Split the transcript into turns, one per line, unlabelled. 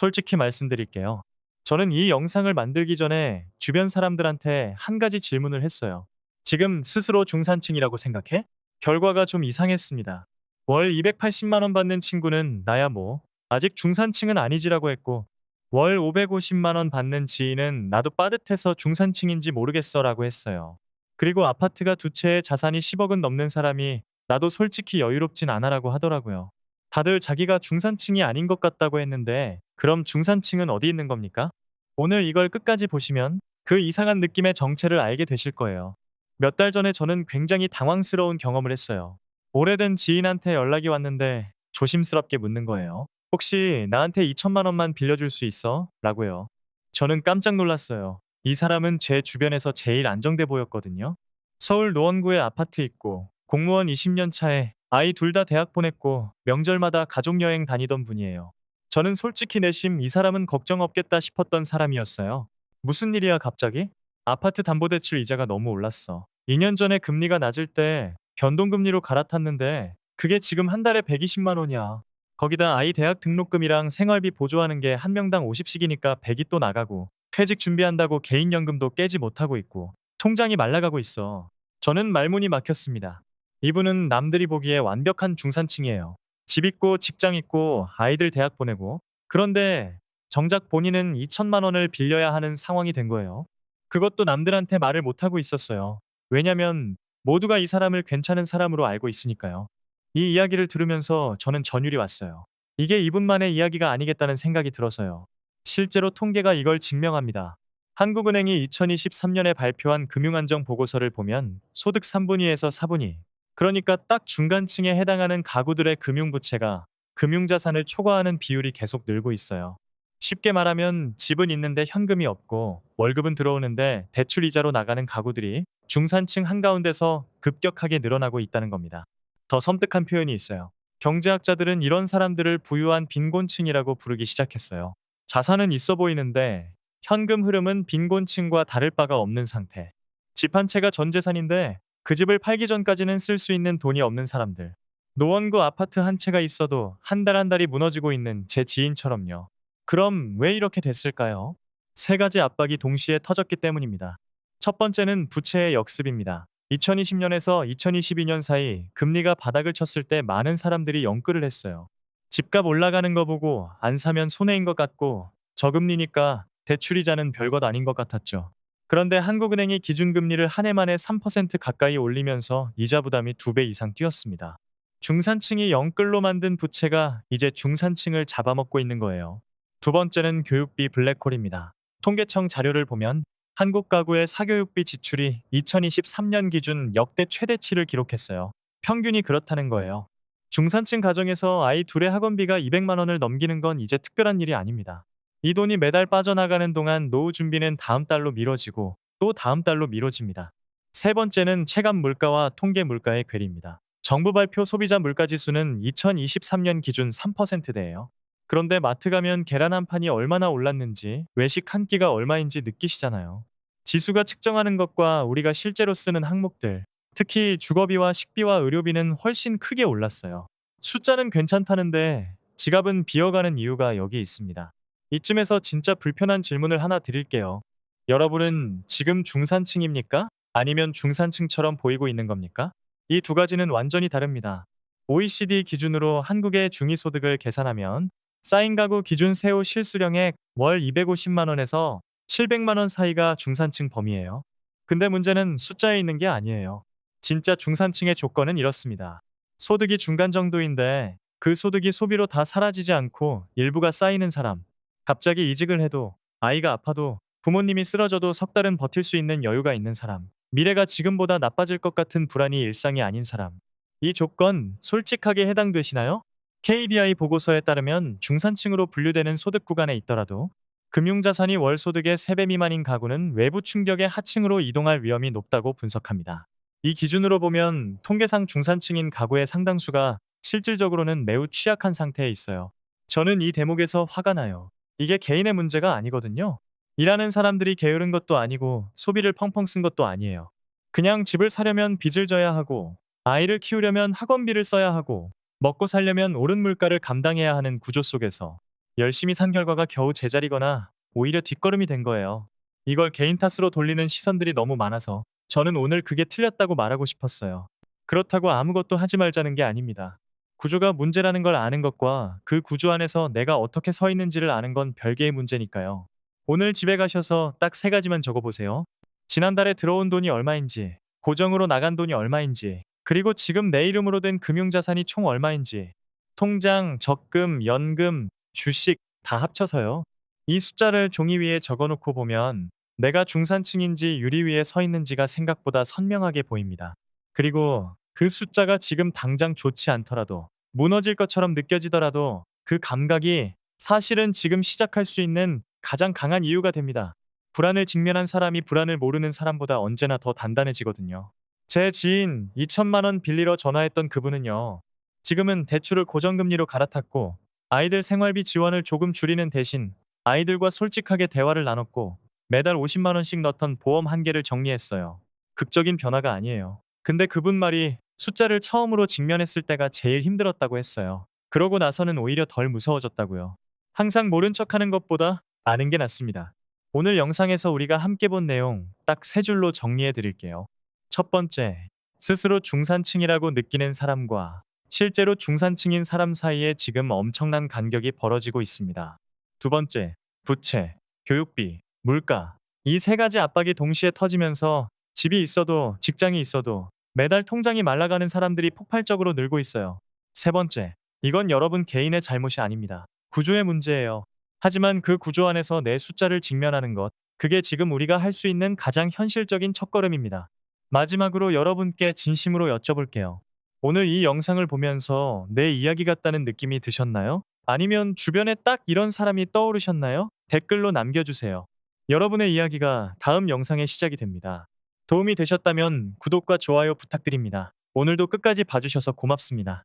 솔직히 말씀드릴게요. 저는 이 영상을 만들기 전에 주변 사람들한테 한 가지 질문을 했어요. 지금 스스로 중산층이라고 생각해? 결과가 좀 이상했습니다. 월 280만 원 받는 친구는 나야 뭐, 아직 중산층은 아니지라고 했고, 월 550만 원 받는 지인은 나도 빠듯해서 중산층인지 모르겠어라고 했어요. 그리고 아파트가 두 채에 자산이 10억은 넘는 사람이 나도 솔직히 여유롭진 않아라고 하더라고요. 다들 자기가 중산층이 아닌 것 같다고 했는데, 그럼 중산층은 어디 있는 겁니까? 오늘 이걸 끝까지 보시면 그 이상한 느낌의 정체를 알게 되실 거예요. 몇 달 전에 저는 굉장히 당황스러운 경험을 했어요. 오래된 지인한테 연락이 왔는데 조심스럽게 묻는 거예요. 혹시 나한테 2천만 원만 빌려줄 수 있어? 라고요. 저는 깜짝 놀랐어요. 이 사람은 제 주변에서 제일 안정돼 보였거든요. 서울 노원구에 아파트 있고 공무원 20년 차에 아이 둘 다 대학 보냈고 명절마다 가족여행 다니던 분이에요. 저는 솔직히 내심 이 사람은 걱정 없겠다 싶었던 사람이었어요. 무슨 일이야 갑자기? 아파트 담보대출 이자가 너무 올랐어. 2년 전에 금리가 낮을 때 변동금리로 갈아탔는데 그게 지금 한 달에 120만 원이야. 거기다 아이 대학 등록금이랑 생활비 보조하는 게 한 명당 50씩이니까 100이 또 나가고 퇴직 준비한다고 개인연금도 깨지 못하고 있고 통장이 말라가고 있어. 저는 말문이 막혔습니다. 이분은 남들이 보기에 완벽한 중산층이에요. 집 있고 직장 있고 아이들 대학 보내고 그런데 정작 본인은 2천만 원을 빌려야 하는 상황이 된 거예요. 그것도 남들한테 말을 못하고 있었어요. 왜냐면 모두가 이 사람을 괜찮은 사람으로 알고 있으니까요. 이 이야기를 들으면서 저는 전율이 왔어요. 이게 이분만의 이야기가 아니겠다는 생각이 들어서요. 실제로 통계가 이걸 증명합니다. 한국은행이 2023년에 발표한 금융안정 보고서를 보면 소득 3분위 에서 4분위, 그러니까 딱 중간층에 해당하는 가구들의 금융부채가 금융자산을 초과하는 비율이 계속 늘고 있어요. 쉽게 말하면 집은 있는데 현금이 없고 월급은 들어오는데 대출 이자로 나가는 가구들이 중산층 한가운데서 급격하게 늘어나고 있다는 겁니다. 더 섬뜩한 표현이 있어요. 경제학자들은 이런 사람들을 부유한 빈곤층이라고 부르기 시작했어요. 자산은 있어 보이는데 현금 흐름은 빈곤층과 다를 바가 없는 상태. 집 한 채가 전 재산인데 그 집을 팔기 전까지는 쓸 수 있는 돈이 없는 사람들. 노원구 아파트 한 채가 있어도 한 달 한 달이 무너지고 있는 제 지인처럼요. 그럼 왜 이렇게 됐을까요? 세 가지 압박이 동시에 터졌기 때문입니다. 첫 번째는 부채의 역습입니다. 2020년에서 2022년 사이 금리가 바닥을 쳤을 때 많은 사람들이 영끌을 했어요. 집값 올라가는 거 보고 안 사면 손해인 것 같고 저금리니까 대출이자는 별것 아닌 것 같았죠. 그런데 한국은행이 기준금리를 한 해 만에 3% 가까이 올리면서 이자 부담이 2배 이상 뛰었습니다. 중산층이 영끌로 만든 부채가 이제 중산층을 잡아먹고 있는 거예요. 두 번째는 교육비 블랙홀입니다. 통계청 자료를 보면 한국 가구의 사교육비 지출이 2023년 기준 역대 최대치를 기록했어요. 평균이 그렇다는 거예요. 중산층 가정에서 아이 둘의 학원비가 200만 원을 넘기는 건 이제 특별한 일이 아닙니다. 이 돈이 매달 빠져나가는 동안 노후 준비는 다음 달로 미뤄지고 또 다음 달로 미뤄집니다. 세 번째는 체감 물가와 통계 물가의 괴리입니다. 정부 발표 소비자 물가 지수는 2023년 기준 3%대예요. 그런데 마트 가면 계란 한 판이 얼마나 올랐는지, 외식 한 끼가 얼마인지 느끼시잖아요. 지수가 측정하는 것과 우리가 실제로 쓰는 항목들, 특히 주거비와 식비와 의료비는 훨씬 크게 올랐어요. 숫자는 괜찮다는데 지갑은 비어가는 이유가 여기 있습니다. 이쯤에서 진짜 불편한 질문을 하나 드릴게요. 여러분은 지금 중산층입니까? 아니면 중산층처럼 보이고 있는 겁니까? 이 두 가지는 완전히 다릅니다. OECD 기준으로 한국의 중위소득을 계산하면 쌓인 가구 기준 세후 실수령액 월 250만 원에서 700만 원 사이가 중산층 범위예요. 근데 문제는 숫자에 있는 게 아니에요. 진짜 중산층의 조건은 이렇습니다. 소득이 중간 정도인데 그 소득이 소비로 다 사라지지 않고 일부가 쌓이는 사람. 갑자기 이직을 해도 아이가 아파도 부모님이 쓰러져도 석 달은 버틸 수 있는 여유가 있는 사람. 미래가 지금보다 나빠질 것 같은 불안이 일상이 아닌 사람. 이 조건 솔직하게 해당되시나요? KDI 보고서에 따르면 중산층으로 분류되는 소득 구간에 있더라도 금융자산이 월 소득의 3배 미만인 가구는 외부 충격의 하층으로 이동할 위험이 높다고 분석합니다. 이 기준으로 보면 통계상 중산층인 가구의 상당수가 실질적으로는 매우 취약한 상태에 있어요. 저는 이 대목에서 화가 나요. 이게 개인의 문제가 아니거든요. 일하는 사람들이 게으른 것도 아니고 소비를 펑펑 쓴 것도 아니에요. 그냥 집을 사려면 빚을 져야 하고 아이를 키우려면 학원비를 써야 하고 먹고 살려면 오른 물가를 감당해야 하는 구조 속에서 열심히 산 결과가 겨우 제자리거나 오히려 뒷걸음이 된 거예요. 이걸 개인 탓으로 돌리는 시선들이 너무 많아서 저는 오늘 그게 틀렸다고 말하고 싶었어요. 그렇다고 아무것도 하지 말자는 게 아닙니다. 구조가 문제라는 걸 아는 것과 그 구조 안에서 내가 어떻게 서 있는지를 아는 건 별개의 문제니까요. 오늘 집에 가셔서 딱 세 가지만 적어보세요. 지난달에 들어온 돈이 얼마인지, 고정으로 나간 돈이 얼마인지, 그리고 지금 내 이름으로 된 금융자산이 총 얼마인지, 통장, 적금, 연금, 주식 다 합쳐서요. 이 숫자를 종이 위에 적어놓고 보면 내가 중산층인지 유리 위에 서 있는지가 생각보다 선명하게 보입니다. 그리고 그 숫자가 지금 당장 좋지 않더라도 무너질 것처럼 느껴지더라도 그 감각이 사실은 지금 시작할 수 있는 가장 강한 이유가 됩니다. 불안을 직면한 사람이 불안을 모르는 사람보다 언제나 더 단단해지거든요. 제 지인 2천만 원 빌리러 전화했던 그분은요. 지금은 대출을 고정금리로 갈아탔고 아이들 생활비 지원을 조금 줄이는 대신 아이들과 솔직하게 대화를 나눴고 매달 50만 원씩 넣던 보험 한 개를 정리했어요. 극적인 변화가 아니에요. 근데 그분 말이 숫자를 처음으로 직면했을 때가 제일 힘들었다고 했어요. 그러고 나서는 오히려 덜 무서워졌다고요. 항상 모른 척하는 것보다 아는 게 낫습니다. 오늘 영상에서 우리가 함께 본 내용 딱 세 줄로 정리해 드릴게요. 첫 번째, 스스로 중산층이라고 느끼는 사람과 실제로 중산층인 사람 사이에 지금 엄청난 간격이 벌어지고 있습니다. 두 번째, 부채, 교육비, 물가. 이 세 가지 압박이 동시에 터지면서 집이 있어도 직장이 있어도 매달 통장이 말라가는 사람들이 폭발적으로 늘고 있어요. 세 번째, 이건 여러분 개인의 잘못이 아닙니다. 구조의 문제예요. 하지만 그 구조 안에서 내 숫자를 직면하는 것, 그게 지금 우리가 할 수 있는 가장 현실적인 첫걸음입니다. 마지막으로 여러분께 진심으로 여쭤볼게요. 오늘 이 영상을 보면서 내 이야기 같다는 느낌이 드셨나요? 아니면 주변에 딱 이런 사람이 떠오르셨나요? 댓글로 남겨주세요. 여러분의 이야기가 다음 영상의 시작이 됩니다. 도움이 되셨다면 구독과 좋아요 부탁드립니다. 오늘도 끝까지 봐주셔서 고맙습니다.